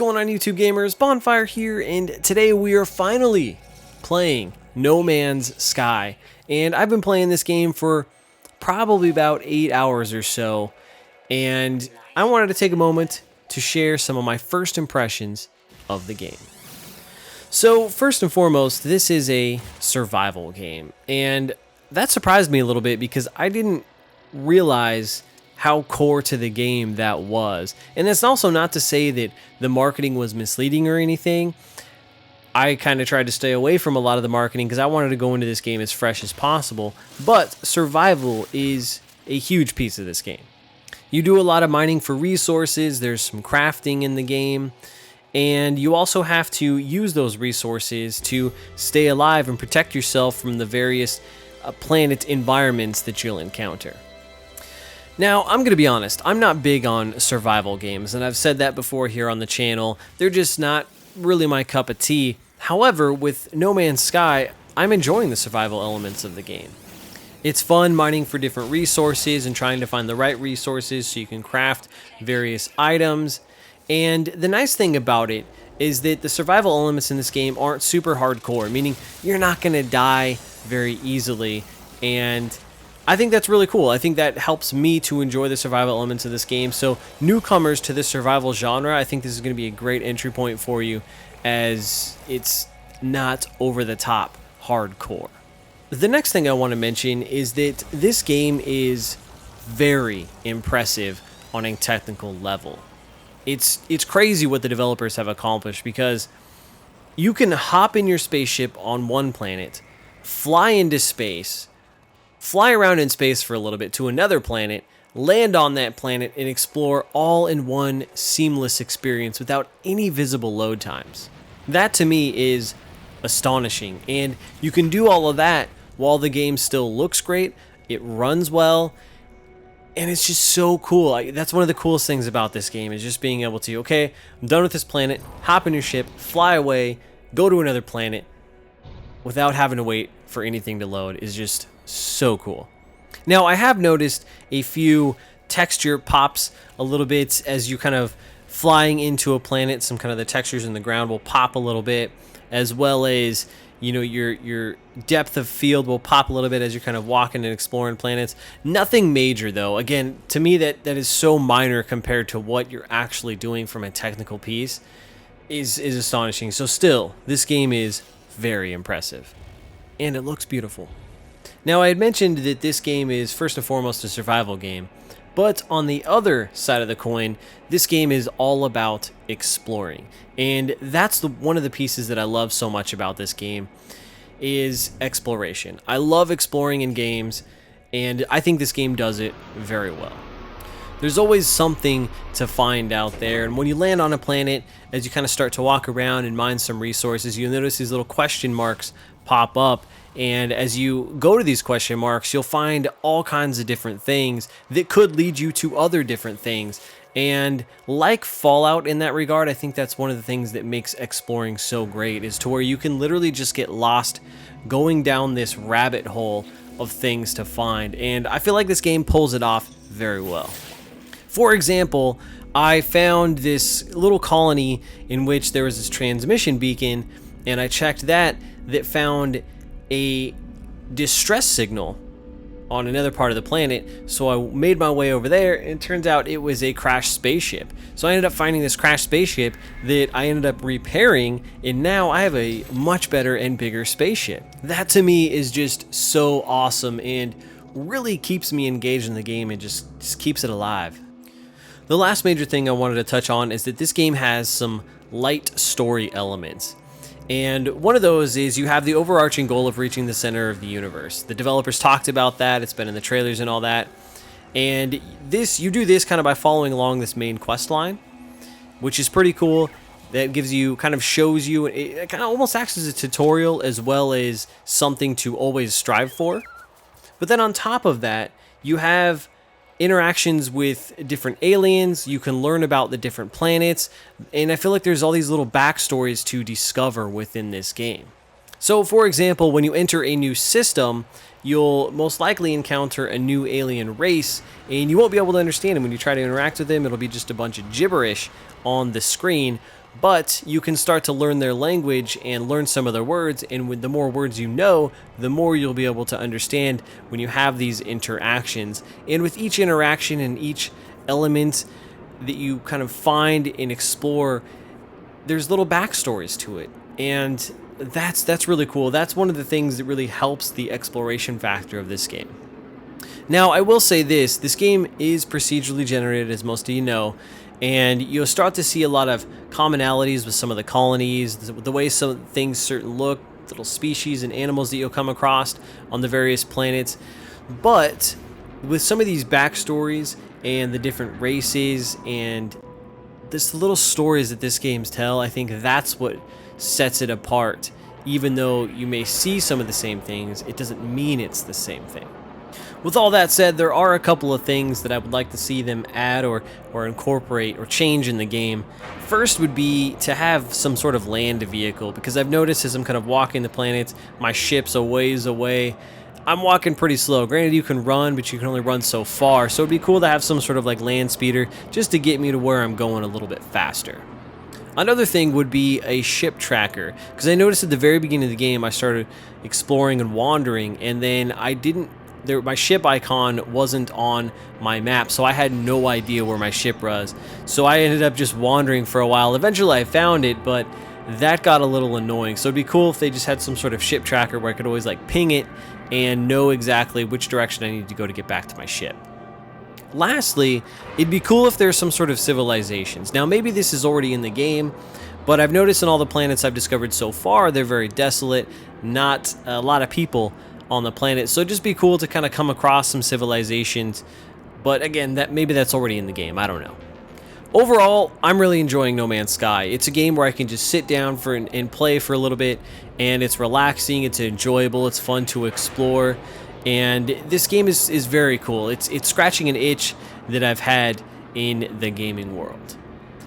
going on, YouTube gamers? Bonfire here, and today we are finally playing No Man's Sky. And I've been playing this game for probably about 8 hours or so, and I wanted to take a moment to share some of my first impressions of the game. So first and foremost, this is a survival game, and that surprised me a little bit because I didn't realize how core to the game that was. And that's also not to say that the marketing was misleading or anything. I kind of tried to stay away from a lot of the marketing because I wanted to go into this game as fresh as possible, but survival is a huge piece of this game. You do a lot of mining for resources, there's some crafting in the game, and you also have to use those resources to stay alive and protect yourself from the various planet environments that you'll encounter. Now, I'm going to be honest, I'm not big on survival games, and I've said that before here on the channel. They're just not really my cup of tea. However, with No Man's Sky, I'm enjoying the survival elements of the game. It's fun mining for different resources and trying to find the right resources so you can craft various items. And the nice thing about it is that the survival elements in this game aren't super hardcore, meaning you're not going to die very easily, and I think that's really cool. I think that helps me to enjoy the survival elements of this game. So newcomers to the survival genre, I think this is going to be a great entry point for you, as it's not over the top hardcore. The next thing I want to mention is that this game is very impressive on a technical level. It's crazy what the developers have accomplished, because you can hop in your spaceship on one planet, fly into space, fly around in space for a little bit to another planet, land on that planet, and explore all in one seamless experience without any visible load times. That to me is astonishing, and you can do all of that while the game still looks great, it runs well, and it's just so cool. That's one of the coolest things about this game, is just being able to, okay, I'm done with this planet, hop in your ship, fly away, go to another planet without having to wait for anything to load is just so cool. Now, I have noticed a few texture pops a little bit as you kind of flying into a planet. Some kind of the textures in the ground will pop a little bit, as well as, you know, your depth of field will pop a little bit as you're kind of walking and exploring planets. Nothing major though. Again, to me that is so minor compared to what you're actually doing from a technical piece is astonishing. So still, this game is very impressive, and it looks beautiful. Now, I had mentioned that this game is first and foremost a survival game, but on the other side of the coin, this game is all about exploring. And that's one of the pieces that I love so much about this game is exploration. I love exploring in games, and I think this game does it very well. There's always something to find out there, and when you land on a planet, as you kind of start to walk around and mine some resources, you'll notice these little question marks pop up, and as you go to these question marks, you'll find all kinds of different things that could lead you to other different things. And like Fallout in that regard, I think that's one of the things that makes exploring so great, is to where you can literally just get lost going down this rabbit hole of things to find, and I feel like this game pulls it off very well. For example, I found this little colony in which there was this transmission beacon, and I checked that found a distress signal on another part of the planet, so I made my way over there, and it turns out it was a crashed spaceship. So I ended up finding this crashed spaceship that I ended up repairing, and now I have a much better and bigger spaceship. That to me is just so awesome and really keeps me engaged in the game and just keeps it alive. The last major thing I wanted to touch on is that this game has some light story elements. And one of those is you have the overarching goal of reaching the center of the universe. The developers talked about that, it's been in the trailers and all that. And you do this kind of by following along this main quest line, which is pretty cool. That gives you, kind of shows you, it kind of almost acts as a tutorial as well as something to always strive for. But then on top of that, you have interactions with different aliens, you can learn about the different planets, and I feel like there's all these little backstories to discover within this game. So for example, when you enter a new system, you'll most likely encounter a new alien race, and you won't be able to understand them. When you try to interact with them, it'll be just a bunch of gibberish on the screen. but you can start to learn their language and learn some of their words, and with the more words you know, the more you'll be able to understand when you have these interactions. And with each interaction and each element that you kind of find and explore, there's little backstories to it, and that's really cool. That's one of the things that really helps the exploration factor of this game. Now, I will say this game is procedurally generated, as most of you know, and you'll start to see a lot of commonalities with some of the colonies, the way some things certain look, little species and animals that you'll come across on the various planets. But with some of these backstories and the different races and this little stories that this game's tell, I think that's what sets it apart. Even though you may see some of the same things, it doesn't mean it's the same thing. With all that said, there are a couple of things that I would like to see them add or incorporate or change in the game. First would be to have some sort of land vehicle, because I've noticed as I'm kind of walking the planets, my ship's a ways away. I'm walking pretty slow. Granted, you can run, but you can only run so far, so it'd be cool to have some sort of like land speeder just to get me to where I'm going a little bit faster. Another thing would be a ship tracker, because I noticed at the very beginning of the game I started exploring and wandering, and then my ship icon wasn't on my map, so I had no idea where my ship was. So I ended up just wandering for a while. Eventually I found it, but that got a little annoying. So it'd be cool if they just had some sort of ship tracker where I could always like ping it and know exactly which direction I need to go to get back to my ship. Lastly, it'd be cool if there's some sort of civilizations. Now, maybe this is already in the game, but I've noticed in all the planets I've discovered so far, they're very desolate, not a lot of people on the planet. So it'd just be cool to kind of come across some civilizations. But again, maybe that's already in the game. I don't know. Overall, I'm really enjoying No Man's Sky. It's a game where I can just sit down and play for a little bit, and it's relaxing, it's enjoyable, it's fun to explore, and this game is very cool. It's scratching an itch that I've had in the gaming world.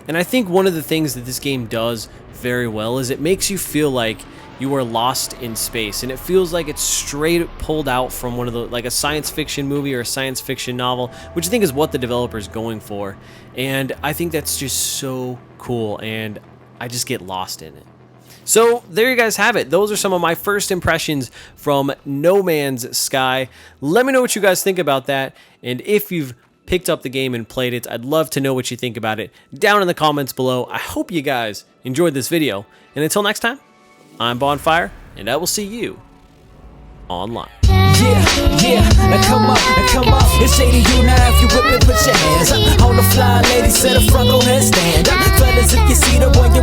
And I think one of the things that this game does very well is it makes you feel like you are lost in space, and it feels like it's straight pulled out from one of the, like a science fiction movie or a science fiction novel, which I think is what the developer's going for. And I think that's just so cool, and I just get lost in it. So there you guys have it. Those are some of my first impressions from No Man's Sky. Let me know what you guys think about that, and if you've picked up the game and played it, I'd love to know what you think about it down in the comments below. I hope you guys enjoyed this video, and until next time, I'm Bonfire, and I will see you online. Now come up, it's 80 you now if you whip it, put your hands up. On the fly, ladies, to the front, go ahead, stand up. Fellas, if you see the one